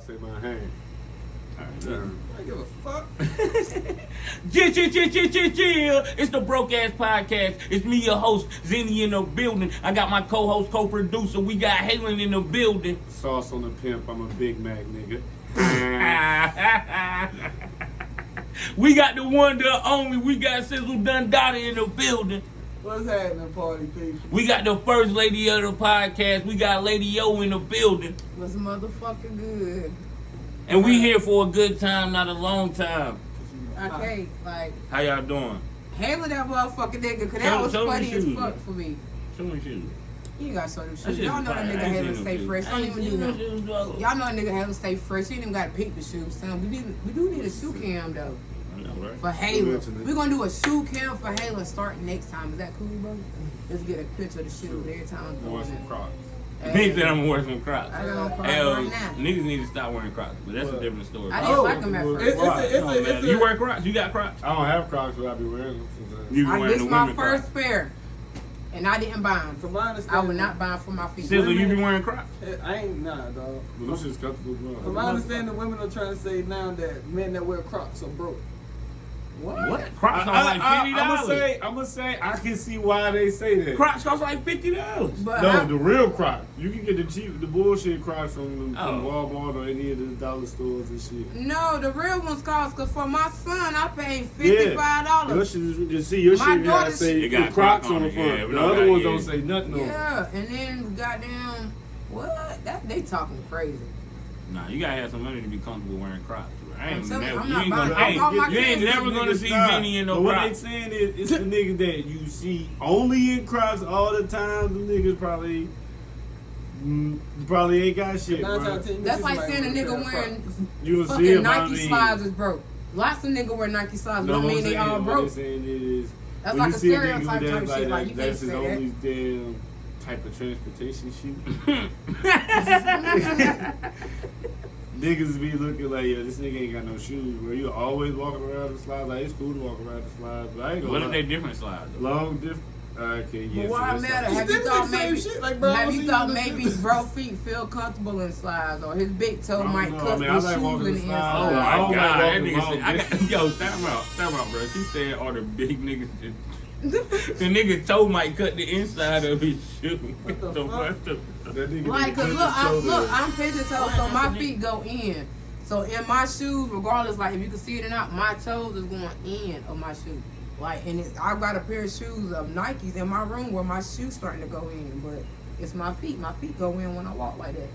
say my hand. I give a fuck. Chill. It's the Broke Ass Podcast. It's me, your host, Zenny in the building. I got my co-host, co-producer. We got Halen in the building. Sauce on the pimp. I'm a Big Mac nigga. We got the one, the only. We got Sizzle Dundada in the building. What's happening, party people? We got the first lady of the podcast. We got Lady O in the building. What's motherfucking good? And we here for a good time, not a long time. Okay, like, How y'all doing? handle that motherfucking nigga, because that was show me funny as shoes. fuck for me. Show me shoes. You ain't got to show them That shoes. shit Y'all is know that fire. nigga I ain't had to seen stay them fresh. shoes. Don't I ain't even seen do them nothing. shoes, dog. Y'all know a nigga had to stay fresh. You ain't even got to peep the shoes. So we do need a shoe cam, though. I know, right? For Halo. We're going to do a shoe cam for Halo starting next time. Is that cool, bro? Let's get a picture of the shoes every time. I want some Crocs. He said I'm gonna wear some Crocs. I got on Crocs Hey, right now. Niggas need to stop wearing Crocs, but that's a different story. I didn't like them at first. You wear Crocs? You got Crocs? I don't have Crocs, but I be wearing them sometimes. You be wearing This the is my women first Crocs. pair. And I didn't buy them. From my I understanding, would not buy them for my feet. Sizzle, you be wearing Crocs? I ain't dog. But them shit's comfortable as well. From my understanding, women are trying to say now that men that wear Crocs are broke. What? Crocs cost like $50. I'm gonna say I can see why they say that. Crocs cost like $50. But No, the real Crocs. You can get the bullshit Crocs from Oh. Walmart or any of the dollar stores and shit. no, the real ones cost, because for my son, I paid $55. Your shit is, you see, your My shit gotta daughter's- say It got Crocs Croc on the on it, front. yeah, The but no, other ones yeah. don't say nothing on it. Yeah, and then goddamn, what? That they talking crazy. Nah, you gotta have some money to be comfortable wearing Crocs. I ain't I'm never, not you ain't buying- gonna, hey, all my you ain't kids never gonna see Zenny in no But what they Crocs. saying is, it's the niggas that you see only in Crocs all the time. The niggas probably ain't got shit, bro. That's like saying a nigga wearing You will see fucking him, Nike slides is broke. Lots of niggas wear Nike slides, but No, don't mean they all what broke. they saying is, That's when like you a see stereotype nigga type with that, shit. Like, you can't that's his say only that. damn type of transportation shoe. Niggas be looking like, yo, this nigga ain't got no shoes, bro. You always walking around the slides. Like, it's cool to walk around the slides, but I ain't gonna What if lie. they different slides? though? Long different. Okay, But yes. why so it that's matter? all. Have you thought the same maybe? shit, like, bro, I Have don't you see thought you maybe do bro feet feel comfortable in slides, or his big toe I don't might know, cut man. his I like shoes walking in the the slides. Oh inside? I my don't god, like that walking nigga long said, yo, time out, bro. She said all the big niggas, the nigga toe might cut the inside of his shoe. What the So fuck? That nigga Like, didn't cause put his shoulder. I'm pigeon toed, so my feet go in. So in my shoes, regardless, like if you can see it or not, my toes is going in of my shoe. Like, and I got a pair of shoes of Nikes in my room where my shoes starting to go in, but it's my feet. My feet go in when I walk like that.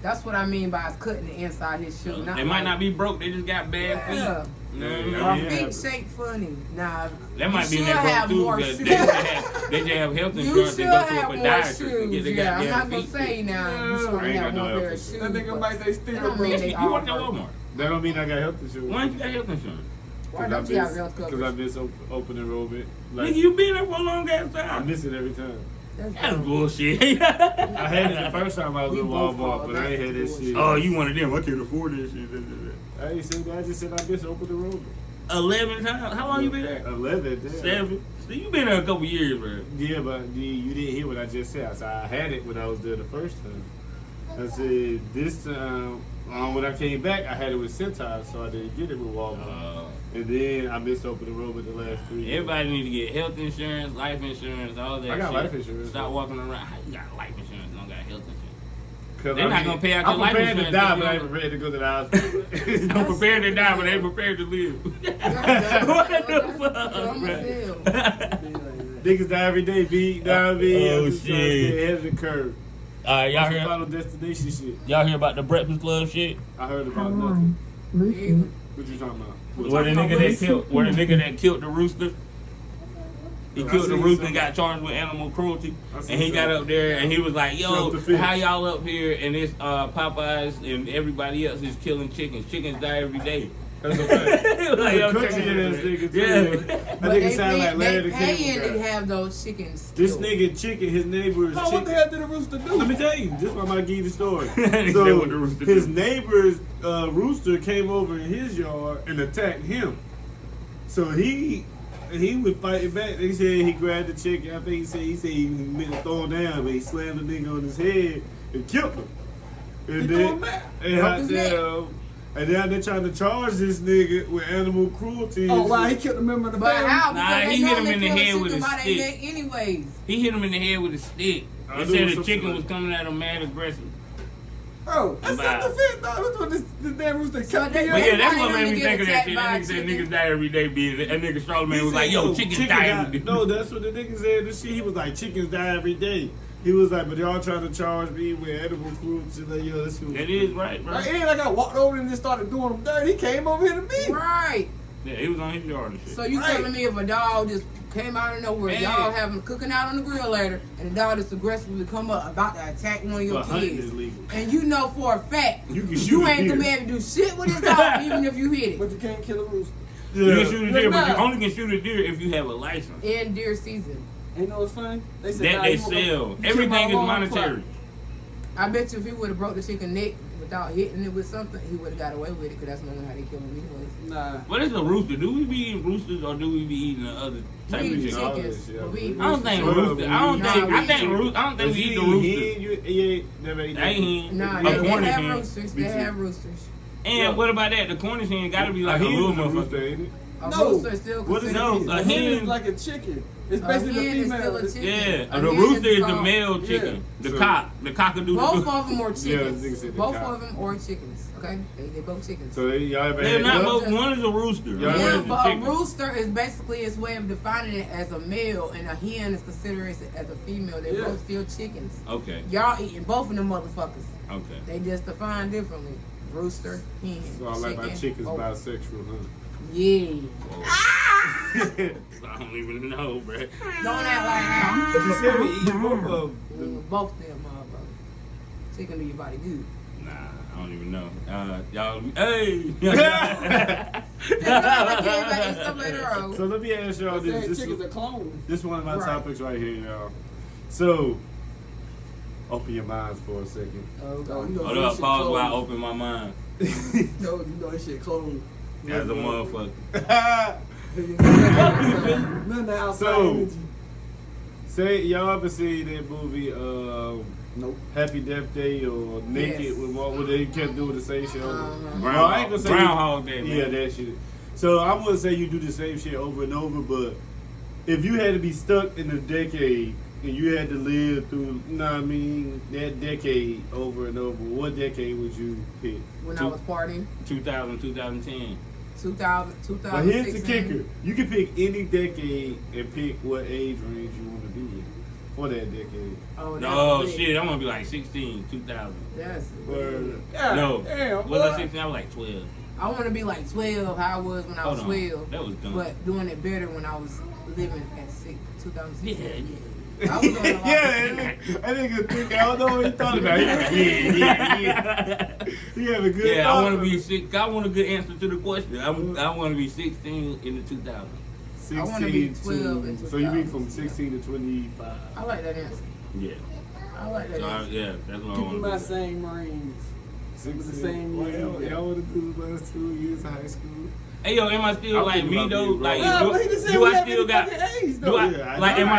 That's what I mean by it's cutting the inside of his shoe. They Not might like, not be broke, they just got bad feet. Yeah. You know what I mean? My Yeah. feet shape funny. Nah, That might be you in should that have broke too, more because shoes. they just have health You insurance should and go to a have more podiatrist and get shoes. their Yeah, I'm goddamn not gonna feet say fixed. now. You I should ain't have got no one pair of health shoes. insurance. That nigga but might say that still don't broke. mean they You all work at broke. Walmart. That don't mean I got health insurance. Why don't you got health insurance? Why don't you have health Because coverage? I've been so open enrollment. Nigga, Like, you been there for a long ass I time. miss it every time. That's That's dumb. bullshit. I had it the first time I was We in both Walmart, called but I ain't had that that shit. Oh, you one of them. I can't afford this shit. I ain't said that. I just said I've been so open enrollment. 11 times? How long you been there? 11. Damn. 7. So you been there a couple years, bro. Yeah, but you didn't hear what I just said. I said I had it when I was there the first time. I said this time, when I came back, I had it with Shoutouts, so I didn't get it with Walmart. And then I missed open enrollment the last 3 years. Everybody need to get health insurance, life insurance, all that I got shit. life insurance. Stop walking around. How you got life insurance and don't got health insurance? Cause They're not gonna pay out your I'm life prepared to insurance die, if but you I ain't don't- prepared to go to the hospital. Don't prepare to die, but they prepared to live. What the fuck, bro? Niggas die every day, B. Die every day. Oh, I'm just trying to shit. stay ahead of the curve. Alright, What's y'all the hear? Final Destination shit? Y'all hear about the Breakfast Club shit? I heard about nothing. What you talking about? Where the nigga that killed the rooster? He I killed the seen rooster and something. got charged with animal cruelty. I And seen he got something. up there and he was like, yo, Self-defense. how y'all up here and it's Popeyes and everybody else is killing chickens. Chickens die every day. That's a fact. Like, yo, Country chicken- ass nigga, too. Yeah. That But nigga sound like Larry the paying Cable to Guy. have those chickens. This killed. nigga chicken, his neighbor is Oh, what the chicken. hell did the rooster do? Let me tell you, this is why I'm gonna give you the story. He said So what the rooster his do. neighbor's rooster came over in his yard and attacked him. So he was fighting back. They said he grabbed the chicken. I think he said he meant to throw him down, but he slammed the nigga on his head and killed him. And threw then, him back. and now they're trying to charge this nigga with animal cruelty. Oh, wow, he killed a member of the But family. how? Nah, Because they he know hit him they in the kill head with chicken a by their stick. neck anyways. He hit him in the head with a stick. I They knew said it the was chicken something was coming at him mad aggressive. Bro, that's Bye. not the fit, dog. That's what this damn rooster So cut they- me But up. yeah, that's Everybody what made me gonna think of get that shit. attacked That by nigga said chicken. niggas die every day. That nigga Charlamagne He was like, said, yo, chickens chicken die die- every day. No, that's what the nigga said. This shit, he was like, chickens die every day. He was like, but y'all trying to charge me with edible cruelty. Like, yo, this was. That is right, bro. Like, it ain't like I walked over and just started doing him dirty. He came over here to me. Right. Yeah, he was on his yard and shit. So you Right. telling me if a dog just came out of nowhere, Man. y'all having cooking out on the grill later, and the dog just aggressively come up about to attack one of your But hunting kids, is legal. and you know for a fact You can shoot a ain't gonna be deer. able to do shit with this dog even if you hit it But you can't kill a rooster. You Yeah. can shoot a deer, but you Nah. only can shoot a deer if you have a license. in deer season. Ain't know what's funny? They said, That nah, they you won't go- sell. you kill Everything my is alarm monetary. clock. I bet you if he would have broke the chicken neck without hitting it with something, he would have got away with it because that's normally how they kill them anyways. Nah. What is a rooster? Do we be eating roosters or do we be eating the other type We of eat chicken? all chickens, this, yeah. but we eat I don't think Well, rooster. I don't Nah, think. we I think eat rooster. I don't think we eat the You rooster. ain't never ate That ain't hen. Nah, A they Cornish have hen. roosters. Me They too. have roosters. And what about that? The Cornish hen got to be like a hen little is a rooster, motherfucker. ain't it? A No. rooster is still What is considered. No, A a hen is hen- like a chicken. It's A basically hen a is female. still a It's- chicken. Yeah, A the hen rooster is the called- male Yeah. chicken. The So- cock. The cock-a-doodle. Both of them are Yeah, chickens. nigga said the Both cock. of them are chickens. Okay, they both chickens. So y'all ever They're had not duck? both. One is a rooster. Yeah, One yeah, is Yeah, a but a chicken. rooster is basically its way of defining it as a male, and a hen is considered as a female. They Yeah. both still chickens. Okay. Y'all eating both of them motherfuckers. Okay. They just define differently. Rooster, hen, So I like my chickens both. bisexual, huh? Yeah. I don't even know, bruh. Don't act like You said we eat both of that. them. Both them motherfuckers. Chicken do your body good. Nah, I don't even know. Y'all, hey. I came back and eat some later on. So let me ask y'all Saying this. chickens are clones. This is one of my Right. topics right here, y'all. So, open your minds for a second. Oh, you know Hold this up, shit pause while I closed. open my mind. No, you know this shit closed. As a motherfucker. None of outside So- energy. Say, y'all ever see that movie, Nope. Happy Death Day or Naked, Yes. with what they kept doing the same shit over? Uh-huh. No, I ain't gonna say Groundhog Day, man. Yeah, that shit. So I wouldn't say you do the same shit over and over, but if you had to be stuck in a decade and you had to live through, you know what I mean, that decade over and over, what decade would you pick? When I was partying, 2000, 2010. 2000, But here's the 2016. kicker. You can pick any decade and pick what age range you want to be in for that decade. Oh, No, that's shit, I'm gonna be like 16, 2000. That's Word. God No. damn, Was I boy. 16? I was like 12. I want to be like 12, how I was when I was Hold on. 12. That was dumb. But doing it better when I was living at 2016. Yeah. I was doing a lot. Yeah, that nigga think, I don't know what he thought about. Yeah. He have a good Yeah, I thought. want to be sick. I want a good answer to the question. I want to be 16 in the 2000s. 16 I wanna be 12 and so you mean 2000. from 16 to 25. I like that answer. Yeah. I like that So answer. yeah, that's what I Keep in my want to do. same range. 16. the same year. Y'all want to do the last 2 years of high school? Hey yo, am I still I'm like thinking me about though? being Like, grown. Nah, but he just said do we I have still any got? fucking age, Do though. I Yeah, I like? know. Am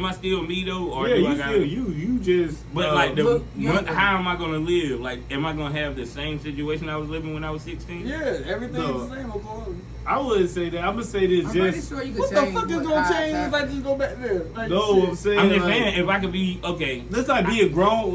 I still me though? Or Yeah, do I you got? still you just. But like the look younger. how am I gonna live? Like, am I gonna have the same situation I was living when I was 16? Yeah, everything's No. the same, of course. I wouldn't say that. I'm gonna say this I'm pretty just. sure you could What the change. fuck is what gonna high change if I top- just go back there? Like, No, shit. I'm saying. I'm just like, saying if I could be okay. That's like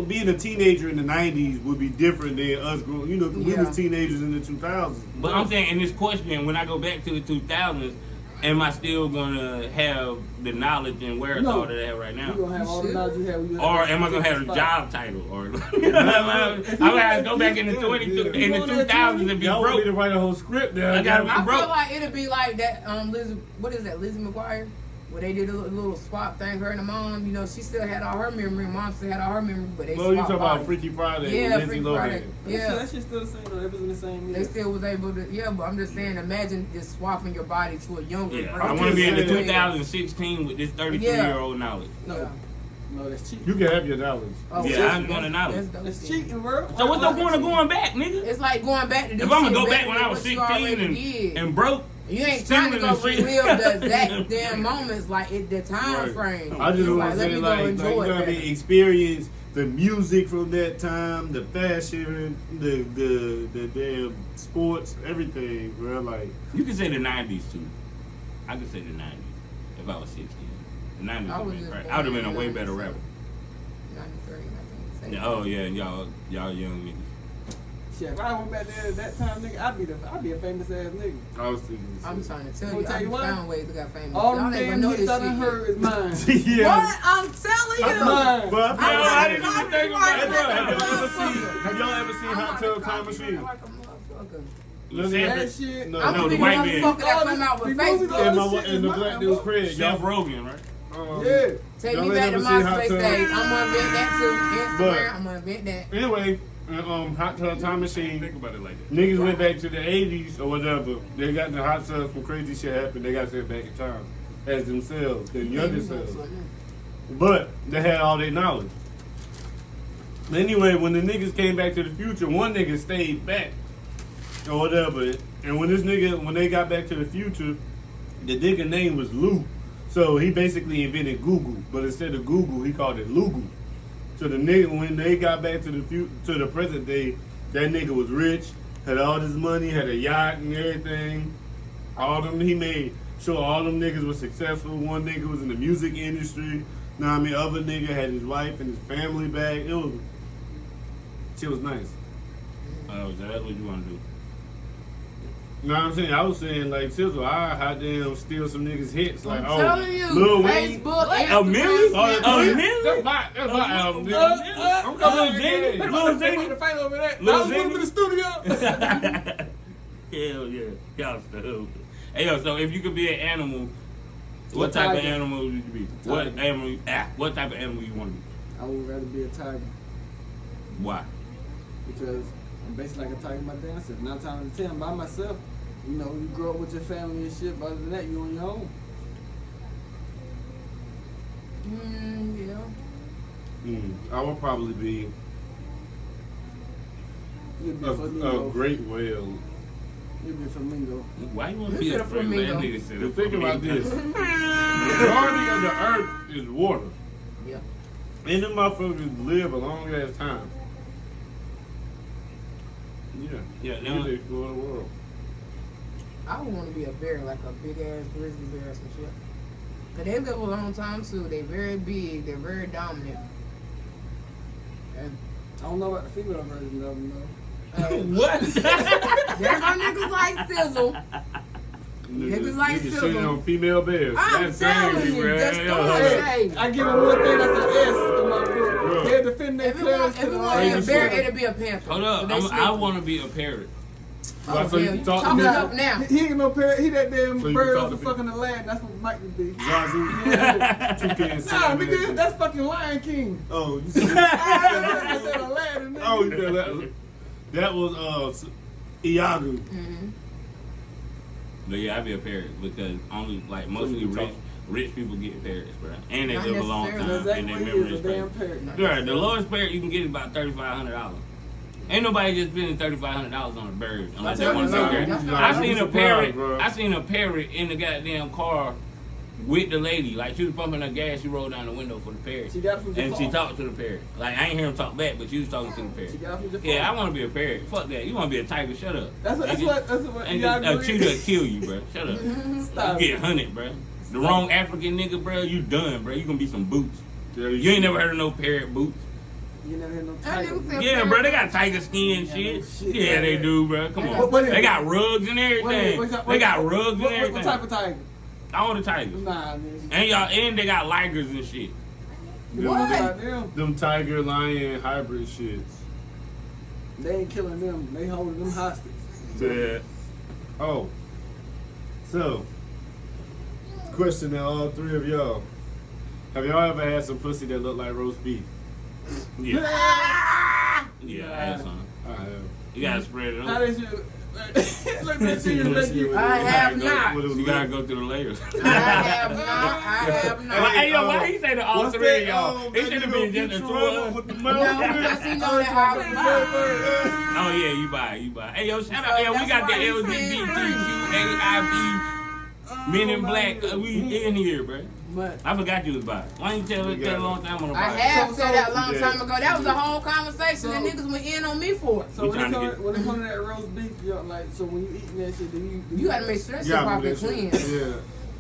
being a teenager in the 90s would be different than us growing. You know, 'cause we Yeah. was teenagers in the 2000s. But I'm saying in this question, when I go back to the 2000s, am I still gonna have the knowledge and wherewithal No. that I have right You now? gonna have all the knowledge you have when you have Or that am I gonna have a spot. job title? Or I would have to go back in the Yeah, 20 yeah. in the 2000s and be Y'all want me to broke. write a whole script now? I gotta be I broke. feel like it'd be like that. Lizzie, what is that? Lizzie McGuire, where they did a little swap thing. Her and the mom, you know, she still had all her memory. Mom still had all her memory, but they Well, you swapped talking about bodies. Freaky Friday? Yeah, with Lindsay Freaky Lohan. Friday. Yeah. That shit's still the same though. It was in the same year. They still was able to, yeah, but I'm just saying, imagine just swapping your body to a younger Yeah, person. I I'm want to be in the just saying. 2016 with this 33-year-old knowledge. Yeah. No, that's cheap. You can have your knowledge. Oh, Yeah, that's- I'm going to knowledge. that's dope That's shit. cheating, bro. So what's the point of going back, nigga? It's like going back to do If I'm gonna shit go back better when than I was what you 16 already did. and broke, You ain't trying to go stealing and relive shit. the exact damn moments, like the time Right. frame. I just You want to let say, me like, go you enjoy know it what I better. mean? Experience the music from that time, the fashion, the damn sports, everything, bro. Like You can say the 90s too. I could say the 90s if I was 16. The 90s I would was have been just crazy. born I would have been a in way better 97. rapper. 93, I think. Yeah, oh yeah, y'all young niggas. Shit, if I went back there at that time, nigga, I'd be a famous ass nigga. I was thinking. I'm trying to tell I'ma you, tell I you what. found ways to get famous. All Y'all them ain't damn gonna know hits this I done shit. heard is mine. yeah. What? I'm telling you. That's mine. But I didn't even think about Hey, it. bro, have y'all ever seen I'm Hot like Tub a Time copycat Machine? like a motherfucker. That shit. No, I'm No, gonna the be the white man. motherfucker that come out with Before we Facebook. go- and, shit and the is black mine, dude bro. Craig. Chef Y'all, Rogan, right? Yeah. Take y'all me ain't back to never seen Hot MySpace Tub? days. I'm gonna invent that too. But- Instagram, I'm gonna invent that. Anyway, Hot Tub Time Machine. Think about it like that. Niggas went back to the 80s or whatever. They got in the hot tubs when crazy shit happened. They got sent back in time as themselves, their younger selves. But they had all their knowledge. Anyway, when the niggas came back to the future, one nigga stayed back or whatever. And when they got back to the future, the nigga name was Lou. So he basically invented Google, but instead of Google, he called it Lugu. So the nigga, when they got back to the present day, that nigga was rich, had all this money, had a yacht and everything. All them he made sure all them niggas was successful. One nigga was in the music industry. Know what I mean? Other nigga had his wife and his family back. Shit was nice. Oh, so that's what you want to do. Know what I'm saying? I was saying like Sizzle, I hot damn steal some niggas hits. Like I'm telling you, Lil Wayne. Facebook, A million? Instagram, A million? That's my album, nigga. I'm coming coming to to get it. Lil They Zany. want to fight over that. Lil I was going Zany. to the studio. Hell yeah. Y'all stupid. Hey, yo, so if you could be an animal, what type of tiger. animal would you be? What what type of animal you want to be? I would rather be a tiger Why? because I'm basically like a tiger my damn self. 9 times out of 10, I'm by myself. You know, you grow up with your family and shit, but other than that, you on your own. Yeah. I would probably be You'd be a a flamingo. great whale. You'd be a flamingo. Why you want to You be said a a flamingo? flamingo. That nigga said a Think about flamingo. this. The majority of the earth is water. Yeah. And them motherfuckers live a long ass time. Yeah. Yeah, You now, just explore the world. I would want to be a bear, like a big ass grizzly bear or some shit. Cause they live a long time too. They very big. They're very dominant. And I don't know about the female version of them, though. what? there's my niggas like Sizzle. Niggas like shitting Sizzle. on female bears. I'm That's telling crazy, you, bro. just Yeah. don't Hey, shade. I give them one thing that's an S in my book. They'll defend their If it want class to to be the a last. bear, it'll be a panther. Hold up. But they I sleep. want to be a parrot. Why, so yeah, you you talk to talking me? up now. He ain't no parrot. He that damn So you bird can off talk the to fucking Aladdin. That's what Mike would be. Zazu. Toucan Nah, Salmon. nigga, that's fucking Lion King. Oh, you said I said Aladdin. Nigga. oh, you said that was Iago. Mm-hmm. But yeah, I'd be a parrot because only like mostly you talk- rich people get parrots, bro, and they Not live a long time, necessarily. That's and exactly their what he memory is, is a damn crazy. parrot. Right, the lowest parrot you can get is about $3,500. Ain't nobody just spending $3,500 on a bird unless they tell want to you, go there. that's not- I seen a surprised, parrot. bro. I seen a parrot in the goddamn car with the lady. Like she was pumping her gas, she rolled down the window for the parrot, She got from and she Jafar. talked to the parrot. Like I ain't hear him talk back, but she was talking to the parrot. She got from Jafar. Yeah, I want to be a parrot. Fuck that. You want to be a tiger? Shut up. That's what And y'all a agree. cheetah will kill you, bro. Shut up. Stop. You get hunted, bro. The wrong African nigga, bro. You done, bro. You gonna be some boots. Yeah, You ain't never heard of no parrot boots. You never heard no That tiger. nigga said Yeah, parrot. bro. They got tiger skin and Yeah, shit. no shit, Yeah, yeah, they yeah. do, bro. Come on. What is They it? got rugs and everything. They got rugs and What everything. type of tiger? All the tigers. Nah, man. And y'all, and they got ligers and shit. What? Goddamn. Them tiger lion hybrid shits. They ain't killing them. They holding them hostage. Yeah. Oh, so question to all three of y'all: have y'all ever had some pussy that looked like roast beef? Yeah. Ah! Yeah, I had some. I have. You gotta spread it How up. did you? Let me see you. Let you. I have not. You gotta go through the layers. I have not. I have not. Hey, yo, why he say to all What's three that, of y'all? It should have been just the two of us. with the No, mouth. I seen no that house. Oh yeah, you buy it. Hey yo, shout out, yo, we That's got the why he said LGBTQAIB Men in Black. We in here, bro. But I forgot you was by. Why didn't you tell us that a long time on the I podcast? have said that a long Yeah. time ago. That was a whole conversation So- that niggas went in on me for. so We when it trying to comes when it comes to that roast beef, yo, like so when you eating that shit, do You gotta make sure that shit Yeah, properly that shit. cleansed. Yeah.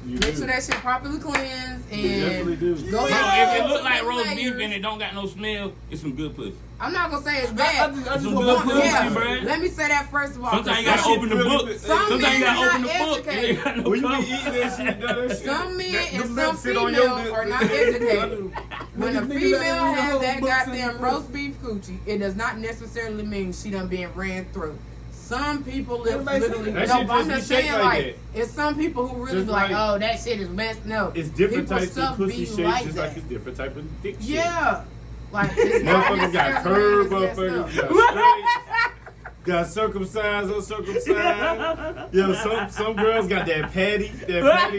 You Make do. sure that shit properly cleansed You definitely and do. go So ahead. if it look like Some roast beef layers. and it don't got no smell, it's some good pussy. I'm not gonna say it's I bad. just Some want good to pussy, Yeah, bruh. let me say that first of all. Sometimes you Some gotta open the really book. good. Sometimes you men gotta are open the not book. It ain't got no When you be cover. eating that shit, that shit. Some men that- and them some lips sit on your females lip. are not educated. When a Niggas female let them read the has whole that books and goddamn the roast beef coochie, it does not necessarily mean she done been ran through. Some people live Everybody literally. say that. No, That but I'm shit just just be saying, shaped like, like it's some people who really Just be like, like- oh, that shit is messed. No, It's different People types stuff of pussy be shapes, like just that. like it's different type of dick shapes. Yeah, like it's not Motherfuckers got necessarily curved, mean it's motherfuckers messed up. got straight, got circumcised, uncircumcised. Yo, some girls got that patty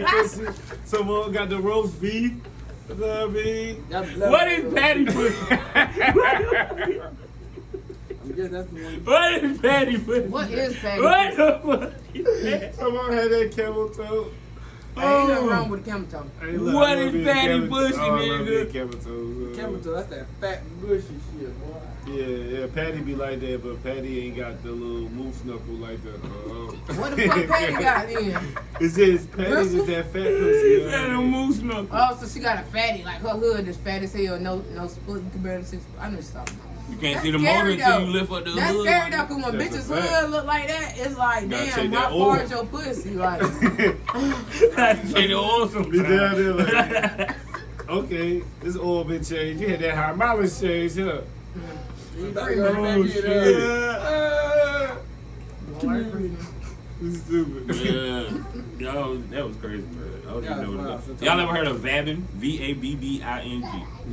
pussy. Some of them got the roast beef. You know what I mean? What is patty pussy? I guess that's the one. What is patty pussy? What is patty What pussy? the fuck is that? Some of them had that camel toe. Ain't nothing wrong with a camel toe. I ain't What I love is being patty camel- pussy, oh, I love nigga? being camel toe. Camel toe, that's that fat bushy shit, boy. Yeah, Patty be like that, but Patty ain't got the little moose knuckle like that. What the fuck Patty got then? It's just Patty's just that fat pussy. you know what I That a mean? moose knuckle. Oh, so she got a fatty, like her hood is fat as hell, no split, you can barely see. I know she's talking about. You can't That's see the motor scary, until though. you lift up the That's hood. scary though, cause when That's bitches a fact. hood look like that, it's like, Gotta damn, check that how oil. far is your pussy? Like, Take the oil sometimes. Be down there like, okay, this oil been changed. You had that high mileage change, huh? You Pretty better Oh, go shit. This is stupid. Yeah. Yo, that was crazy, bro. I was Yeah, just know wow. that. Y'all ever heard of vabbing? Vabbing.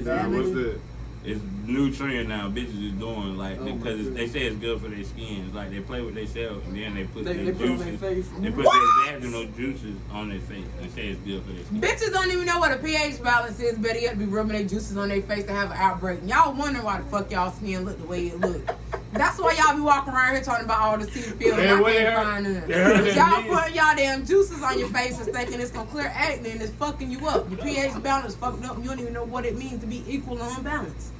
Nah, what's that? It's new trend now. Bitches is doing like Oh, my because they goodness. say it's good for their skin. It's like they play with themselves and then they put They their put on their juices. face. They put their vaginal juices on their face and say it's good for their skin. bitches don't even know what a pH balance is. Better yet, be rubbing their juices on their face to have an outbreak. And y'all wondering why the fuck y'all skin look the way it look. That's why y'all be walking around here talking about all the teeth pills. Hey, And I what can't they heard- find none. they heard that Y'all men- putting y'all damn juices on your faces thinking it's gonna clear acne and it's fucking you up. Your pH balance fucked up and you don't even know what it means to be equal and unbalanced.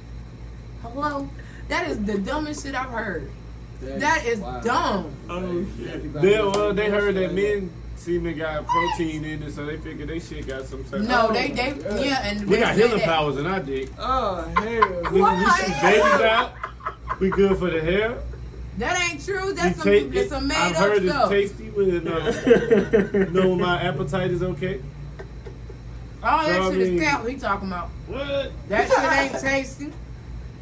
Hello? That is the dumbest shit I've heard. That is dumb. Oh shit. They heard that men semen got protein in it, so they figured they shit got some type No, of... yeah, and We they got said healing that. powers in our dick. Oh, hell. We What? shoot babies out. We good for the hair. That ain't true. We That's ta- some made I've up heard stuff. it's tasty with know my appetite is okay. All that So, I shit is mean- cap he talking about. What? That shit ain't tasty.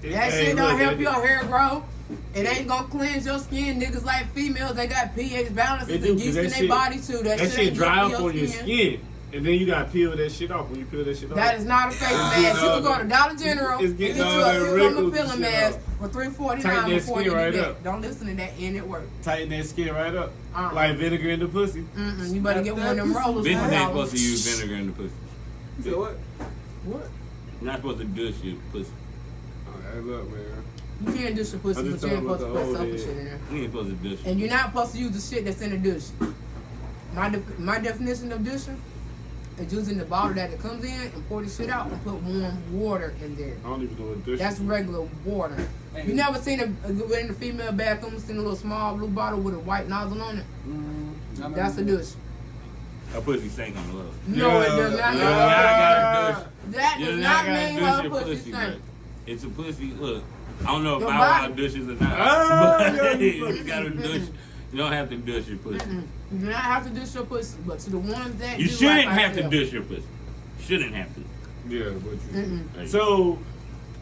That Hey, shit don't look, help that- your hair grow. It ain't gonna cleanse your skin. Niggas like females, they got pH balances They do, and 'cause yeast that in their shit- body too. That That shit shit ain't dry good up for on your skin. And then you gotta peel that shit off when you peel that shit off. That is not a face mask. You all can go the- to Dollar General it's and get getting you all a that cucumber wrinkles peeling and shit mask off. for $3.49 Tighten that before you skin do right that. up. Don't listen to that and it work. Tighten that skin right up. Uh-uh. Like vinegar in the pussy. You better get one of them rollers. Bitches $1. ain't supposed to use vinegar in the pussy. You said what? What? You're not supposed to douche your pussy. Oh, hey, look, man. You can't dish your pussy, I'm but just you ain't talking supposed to about put the soap old and shit head. in there. You ain't supposed to douche. And you're not supposed to use the shit that's in the dish. My definition of dishing is using the bottle that it comes in and pour the shit out and put warm water in there. I don't even know what dish That's is. regular water. You never seen in the female bathroom, seen a little small blue bottle with a white nozzle on it? That's a dish. Her pussy stank on the love. No, it does not. You mean gotta douche. That You does not not gotta mean douche her your pussy pussy, stink. bro. It's a pussy. Look, I don't know if Your I body- douches or not. Ah, but yeah, you you gotta douche. You don't have to douche your pussy. You do not have to dish your pussy, but to the ones that You do, shouldn't like I have to said, douche your pussy. Shouldn't have to. Yeah, but you. Like, So,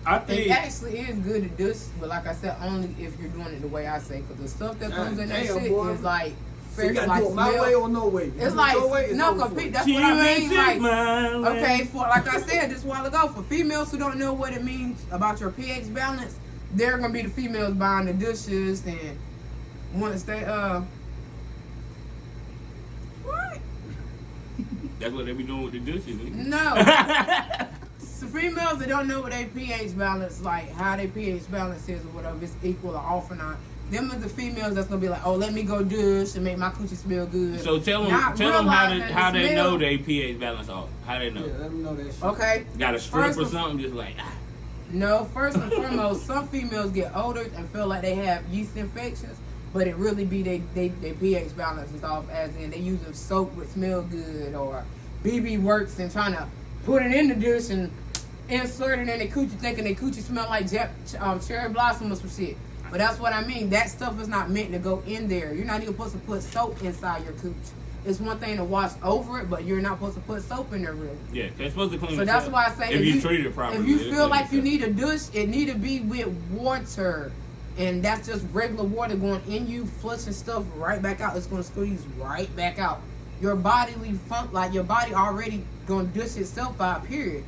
I It think. actually is good to dish, but like I said, only if you're doing it the way I say. Because the stuff that comes in that Damn, shit boy. is like, So you gotta like do it my smell. way or no way. If It's you like, do your way, it's no, over compete. for. That's she what I ain't mean. shit, Like, man. okay, for like I said just a while ago, for females who don't know what it means about your pH balance, they're gonna be the females buying the dishes, and once they what? That's what they be doing with the douches. nigga. No. So females that don't know what their pH balance, like how their pH balance is or whatever, if it's equal or off or not, Them are the females that's gonna be like, oh, let me go douche and make my coochie smell good. So tell them how they know they pH balance off. How they know? Yeah, let them know that shit. Okay. Got a strip or something? Just like No, first and foremost, some females get older and feel like they have yeast infections, but it really be they pH balance is off, as in they using soap with smell good or BB works and trying to put it in the dish and insert it in their coochie, thinking their coochie smell like cherry blossom or some shit. But that's what I mean. That stuff is not meant to go in there. You're not even supposed to put soap inside your cooch. It's one thing to wash over it, but you're not supposed to put soap in there, really. yeah, they're supposed to clean. So that's why I say if you treat it properly. If you feel like you need a douche, it need to be with water, and that's just regular water going in you, flushing stuff right back out. It's going to squeeze right back out. Your bodily your body already going to douche itself out. Period.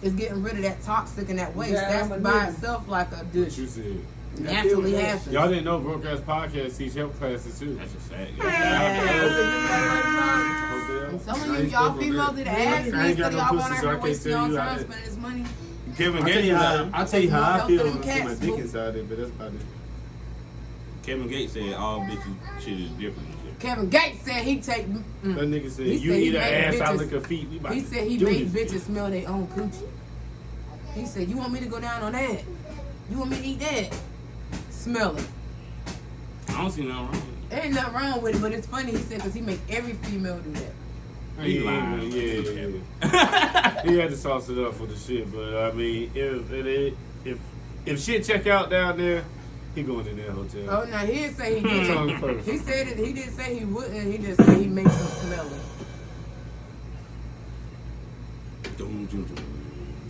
It's getting rid of that toxic and that waste. Yeah, that's by itself like a douche. What you said. Naturally happens. Y'all didn't know Broke Ass Podcast teach health classes too. That's a fact. I'm telling you, y'all females that ask me, so y'all want to waste y'all time spending this money. Kevin I'll Gates. tell you how I feel Them when I see cats, my dick boo. inside it, but that's about it. Kevin Gates said all bitches shit is different. and shit. Kevin Gates said he take. That nigga said, He you said he eat an made ass, I bitches- lick a feet. We about He to said he do made this. bitches smell their own coochie. He said, you want me to go down on that? You want me to eat that? Smell it. I don't see nothing wrong with it. There ain't nothing wrong with it, but it's funny, he said, because he make every female do that. He lying. Yeah. He had to sauce it up for the shit, but I mean, if shit check out down there, he going in that hotel. Oh, no, he didn't say he did. Tongue first. He said it. He didn't say he wouldn't. He just said he makes them smell it. Dum, dum, dum.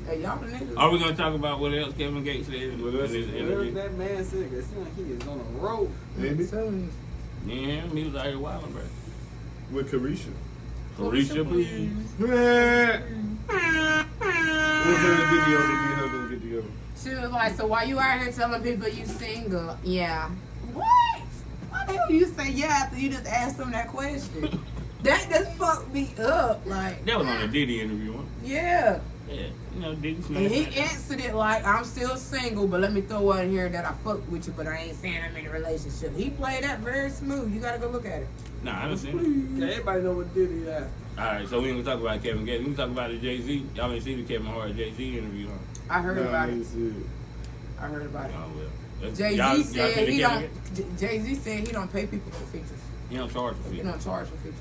Hey, y'all the niggas. Are we gonna talk about what else Kevin Gates said in What else? his Whatever interview? that man said, it seems like he is on a road. Maybe Yeah, he was out here wilding, bro. with Carisha. Carisha, please. What's her video to be her gonna get together? She was like, so why you out here telling people you single? Yeah. What? Why the hell you say yeah after you just asked them that question? That just fucked me up. Like, That was on a Diddy interview, huh? yeah. Yeah, you know, Diddy And smashed he that. answered it like, I'm still single, but let me throw out here that I fuck with you, but I ain't saying I'm in a relationship. He played that very smooth. You gotta go look at it. Nah, I haven't seen Okay, everybody know what Diddy is. it. Alright, so we ain't gonna talk about Kevin Gates. We can talk about the JayZ. Y'all ain't seen the Kevin Hart JayZ interview, huh? I heard about it. it. I heard about it. Oh, well. That's- Jay-Z y'all said seen the he Kevin don't. Gates? Jay-Z said he don't pay people for features. He don't charge for He fees. don't charge for features.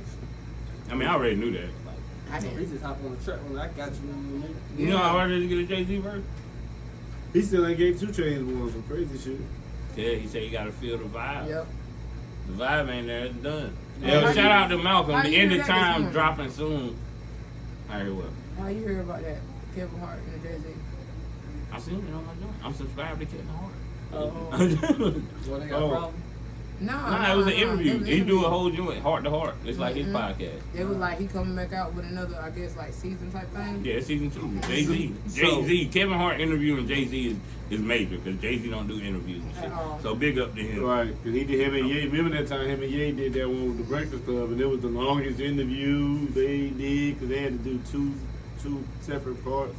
I mean, I already knew that. Like, I He didn't. just hop on the track when I got you. you know how hard it is to get a JayZ verse? He still ain't gave 2 Chainz one some crazy shit. Yeah, he said you gotta feel the vibe. Yep. The vibe ain't there, it's done. How Yo, you- shout out to Malcolm. how The you end hear of that this time morning? dropping soon. I heard what? How you hear about that? Kevin Hart and Jay-Z. I seen it on my joint. I'm subscribed to Kevin Hart. Oh. What they got Oh. a problem? Nah, it was an interview. He do a whole joint, heart to heart. It's like his podcast. It was like he coming back out with another, I guess, like season type thing. Yeah, it's season 2. JayZ. So- JayZ. Kevin Hart interviewing JayZ is major because JayZ don't do interviews and shit. At all. So big up to him. Right, because he did him and Ye. Remember that time him and Ye did that one with the Breakfast Club, and it was the longest interview they did because they had to do two separate parts.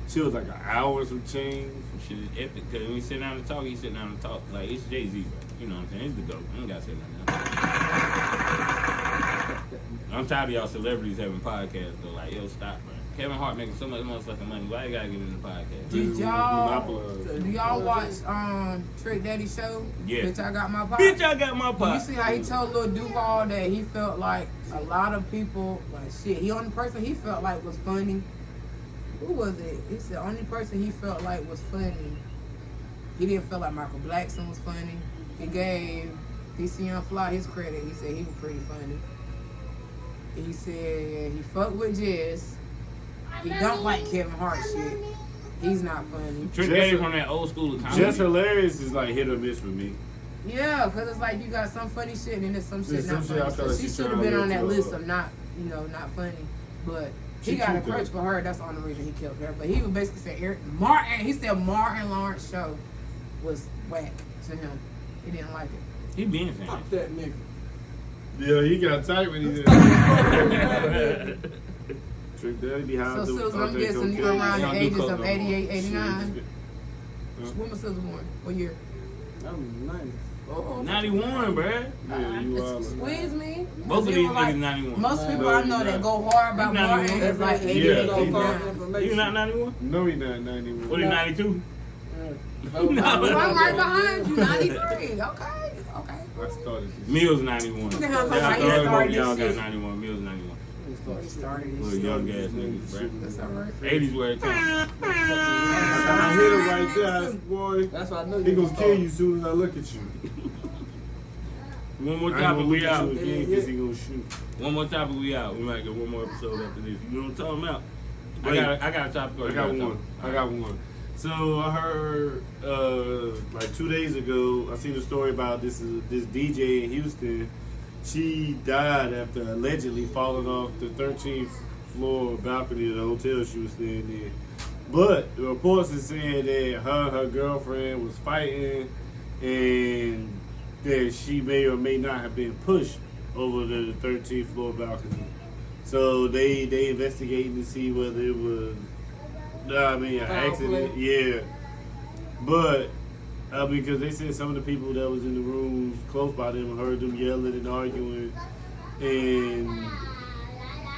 She was like an hour or some change. Shit is epic because when we sit down and talk, he sit down and talk. Like, it's JayZ, bro. You know what I'm saying? He's the GOAT. I ain't got to say nothing else. I'm tired of y'all celebrities having podcasts, though. Like, yo, stop, bro. Kevin Hart making so much motherfucking money. Why you got to get in the podcast? Did y'all Monopolize. do y'all watch Trick Daddy show? Yeah. Bitch, I got my pop. Bitch, I got my You pot. see how he told Lil Duval that he felt like a lot of people, like shit, he only person he felt like was funny. Who was it? He said only person he felt like was funny. He didn't feel like Michael Blackson was funny. He gave DC Young Fly his credit. He said he was pretty funny. He said he fucked with Jess. He don't like Kevin Hart shit. He's not funny. Trick Daddy from that old school of comedy. Just hilarious is like hit or miss for me. Yeah, because it's like you got some funny shit and then there's some shit There's not some shit I funny. feel So like she she's should have trying been to on that live list to, of not, not funny. But he She got a cute, though. crutch for her. That's the only reason he killed her. But he would basically say Martin. He said Martin Lawrence show was whack to him. He didn't like it. He been saying Fuck that nigga. Yeah, he got tight when he did. Trick Daddy be high. So Susan, I'm guessing you around the ages of 88, 89. When was Susan born? What year? I'm 90. Oh, 91, bruh. Yeah, you are. Squeeze me. Both of these People like- niggas 91. Most people I know that go hard about He's Martin 91. is like Yeah, 88, he 89. You not 91? No, he not 91. What, he 92? I'm right behind you, 93. Okay. I started this. Mills 91. Look at Yeah, how I much I thought started both this y'all got shit. 91. Mills 91. Started Little this young ass niggas, bruh. That's all right. 80s where it counts. I hit him right there, boy. That's why I know He you gonna kill you as soon as I look at you. One more I ain't topic, gonna we look at out. you again because he gonna shoot. One more topic, we out. We might get one more episode after this. You know what I'm talking about? Wait. I got a topic. or I you got a one. topic? I got one. So I heard like 2 days ago, I seen a story about this DJ in Houston. She died after allegedly falling off the 13th floor balcony of the hotel she was staying in. But the reports are saying that her and her girlfriend was fighting and that she may or may not have been pushed over the 13th floor balcony. So they investigating to see whether it was an accident. Yeah. But because they said some of the people that was in the rooms close by them heard them yelling and arguing. And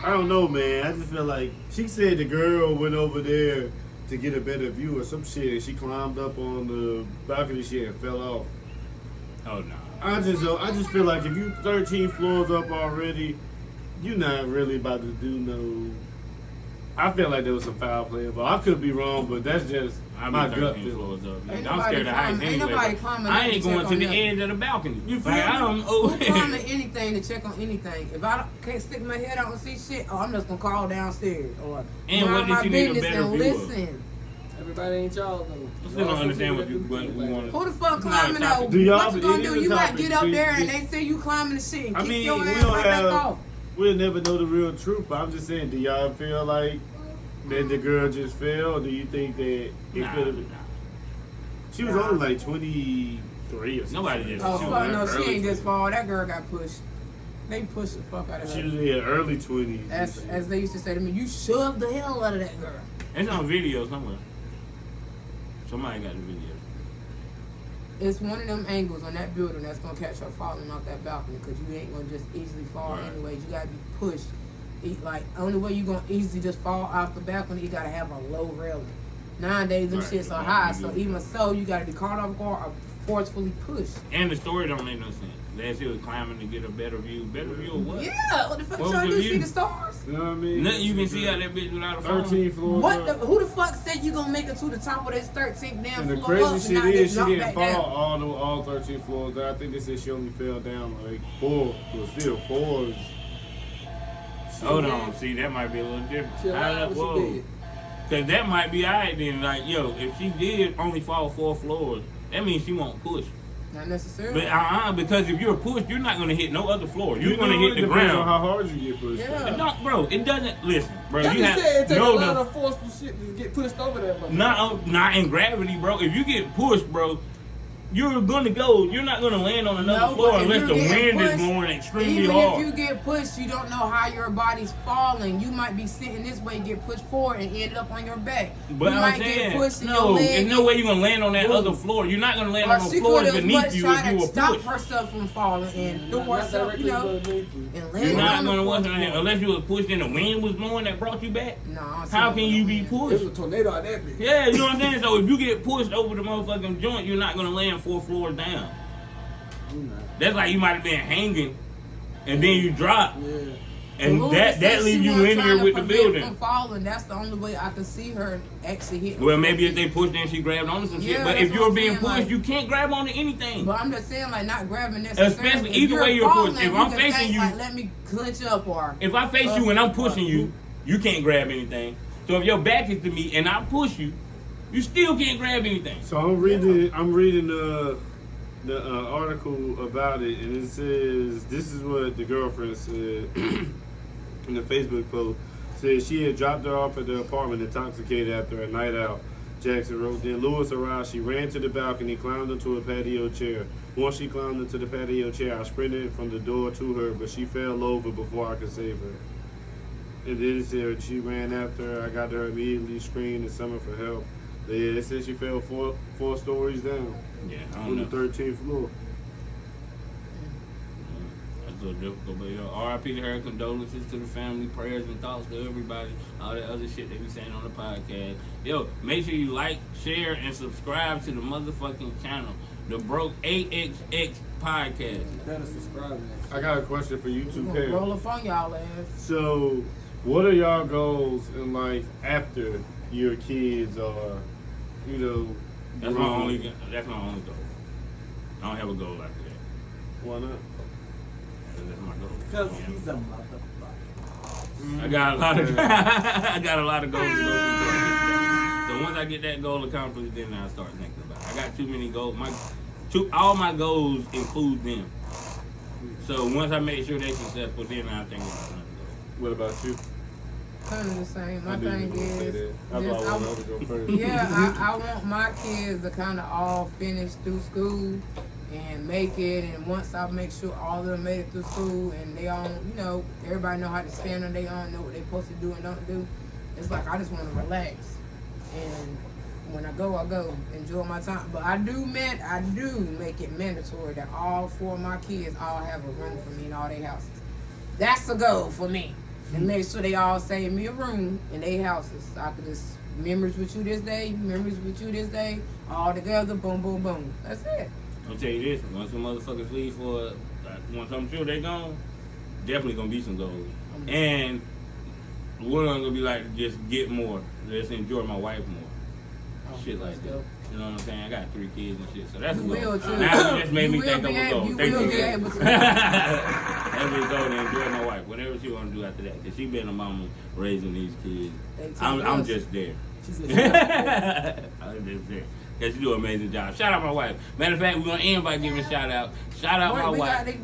I don't know, man. I just feel like she said the girl went over there to get a better view or some shit, and she climbed up on the balcony shit and fell off. Oh, no. I just feel like if you 13 floors up already, you're not really about to do no. I feel like there was some foul play, but I could be wrong. But that's just I'm my at gut 13 feeling. floors up. Ain't I'm nobody scared of heights climbing- ain't anyway. nobody but climbing I up ain't to going check to on the nothing. edge of the balcony. You feel Like, me? I'm Who over climbing here. anything to check on anything? If I can't stick my head out and see shit, I'm just gonna call downstairs or And mind what my did you need a business better and view of? listen. Everybody ain't y'all though. I still don't understand what we want. Who the fuck It's not a climbing topic. though? Do y'all- What you gonna it is do? a You might topic. get up Do- there and do- they say you climbing the shit and I kick mean, your we ass don't right back have. off. We'll never know the real truth. But I'm just saying, do y'all feel like that the girl just fell, or do you think that it Nah, could have been? nah. She was only like 23 or something. Nobody just- Oh She fuck was no, she early ain't just fall. That girl got pushed. They pushed the fuck out of She her. was in her early 20s. As they used to say to me, you shoved the hell out of that girl. It's on video somewhere. Somebody got the video. It's one of them angles on that building that's gonna catch her falling off that balcony because you ain't gonna just easily fall Right. anyways. You gotta be pushed. Like only way you gonna easily just fall off the balcony, you gotta have a low railing. Nowadays them Right. shits are high, so even so you gotta be caught off guard or forcefully pushed. And the story don't make no sense. That she was climbing to get a better view. Better view of what? Yeah, what the fuck What trying was to the do? See view? the stars? You know what I mean? Nothing you can see out that bitch without a phone. 13 floors What the, up. who the fuck said you gonna make it to the top of this 13th damn And the floor up crazy shit and not is, get she knocked didn't back fall down? all 13 floors. I think they said she only fell down like 4. But still, 4 is. Hold on. See, that might be a little different. She How alive that- when whoa. she dead. Cause that might be alright then. Like, yo, if she did only fall 4 floors, that means she won't push. Not necessarily. But because if you're pushed, you're not gonna hit no other floor. You're You gonna know, hit it the depends on ground. how hard you get pushed. Yeah. It don't, bro. It doesn't. Listen, bro. Like You you have said, it takes a no. lot of forceful shit to get pushed over that motherfucker. Not in gravity, bro. If you get pushed, bro, you're gonna go. You're not gonna land on another No, floor but if unless you the get wind is pushed, blowing extremely Even hard. if you get pushed, you don't know how your body's falling. You might be sitting this way, get pushed forward, and end up on your back. But you I'm might saying, get pushed in your no, leg. there's no way you're gonna land on that Boom. other floor. You're not gonna land Or on the she floors could have beneath much you tried if you to were stop pushed. herself from falling and threw Not herself, directly you know, beneath you. and You're landed not on the gonna fourth want floor. unless you was pushed and the wind was blowing that brought you back. No, I don't see How no can you be wind. pushed? There's a tornado out that bitch. Yeah, you know what I'm saying? So if you get pushed over the motherfucking joint, you're not gonna land 4 floors down. That's like you might have been hanging and then you drop. Yeah. And Who that said leaves she you wasn't in trying here to with the prevent building. From falling, that's the only way I can see her actually hit. Well, maybe if they pushed and she grabbed onto some shit. Yeah, But that's if what you're I'm being saying, pushed, like- you can't grab onto anything. But I'm just saying, like, not grabbing necessarily. Especially If either way you're falling, pushed. If you I'm can facing think, you- like, let me clench up or. If I face you and I'm pushing you, you can't grab anything. So if your back is to me and I push you, you still can't grab anything. So I'm reading the article about it, and it says this is what the girlfriend said in the Facebook post. Said she had dropped her off at the apartment intoxicated after a night out. Jackson wrote. Then Lewis arrived. She ran to the balcony, climbed into a patio chair. Once she climbed into the patio chair, I sprinted from the door to her, but she fell over before I could save her. And then it said she ran after her. I got to her immediately, screamed and summoned for help. Yeah, they said she fell four stories down Yeah, I on don't the know. 13th floor. little difficult, but R.I.P. to her, condolences to the family, prayers and thoughts to everybody, all that other shit they be saying on the podcast. Yo, make sure you like, share, and subscribe to the motherfucking channel, the Broke AXX Podcast. You better subscribe to that. I got a question for you two, We're gonna Cam. roll up on y'all ass. So, what are y'all goals in life after your kids are, you know? That's my grown? only goal. I don't have a goal after that. Why not? That's my goal. Because he's a motherfucker. I got a lot of goals to go through. So once I get that goal accomplished, then I start thinking about it. I got too many goals. All my goals include them. So once I make sure they're successful, then I think about another goal. What about you? Kind of the same. My I knew you thing were gonna say is, that. That's why I wanted to go first. yeah, I want my kids to kind of all finish through school and make it. And once I make sure all of them made it through school and they all, you know, everybody know how to stand on their own, know what they're supposed to do and don't do. It's like I just want to relax. And when I go, enjoy my time. But I do make it mandatory that all 4 of my kids all have a room for me in all their houses. That's a goal for me. And make sure they all save me a room in their houses. So I could just memories with you this day, all together, boom, boom, boom. That's it. I'll tell you this, once some motherfuckers leave once I'm sure they're gone, definitely gonna be some goals. And one of them gonna be like, just get more, just enjoy my wife more. Shit like that. dope. You know what I'm saying? I got 3 kids and shit, so that's a You goal. will, too. Now you just made You me will think be of a able- goal. you Thank will you. be able to. That was go to enjoy my wife, whatever she want to do after that. Cause she been a mama raising these kids. I'm just there. She said, I'm just there. Cause she do an amazing job. Shout out my wife. Matter of fact, we're gonna end by giving a shout out. Shout out my wife.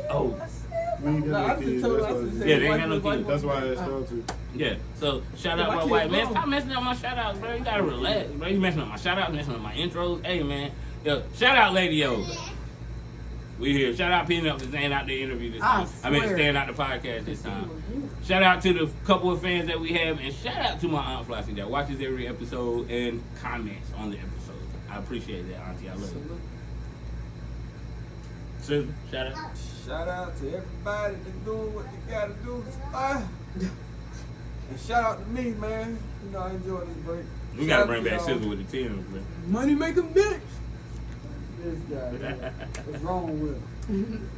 Oh. We ain't No, got I no just kids. told That's her, I why- just said, Yeah, they ain't got no kids. That's why I asked y'all to. Yeah, so shout out My my kid wife, man. grown. Stop messing up my shout outs, bro. You gotta relax, bro. You messing up my shout outs, messing up my intros. Hey, man. Yo, shout out Lady Yoga. We here. Shout out Peanut for staying out the interview this time. I mean, swear. staying out the podcast this time. Shout out to the couple of fans that we have, and shout out to my Aunt Flossie that watches every episode and comments on the episode. I appreciate that, Auntie. I love you. Sister, shout out. shout out to everybody that's doing what they gotta do. And shout out to me, man. You know, I enjoy this break. We gotta bring back Sizzle with the Tims, man. Money making bitch. This guy, man. What's wrong with him?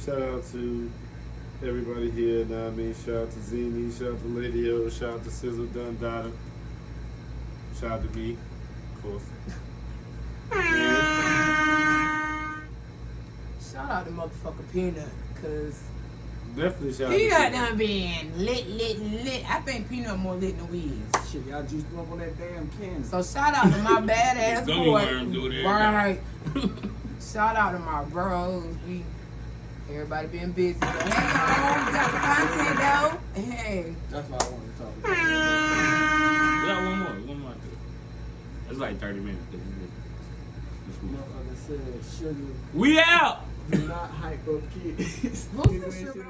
Shout out to everybody here. Now I mean, shout out to Zini, shout out to Lady O, shout out to Sizzle Dundada, shout out to me, of course. Shout out to motherfucker Peanut, cause Definitely shout out Peanut to done been lit. I think Peanut more lit than we is. Shit, y'all juiced up on that damn candy. So shout out to my badass Gummy boy. worms do it every Right. Shout out to my bros. Everybody been busy. But hey, y'all, we got some content though. Hey. That's what I wanted to talk about. We got one more. It's like 30 minutes. Motherfucker said sugar We out! do not hype up kids. Who's the sugar?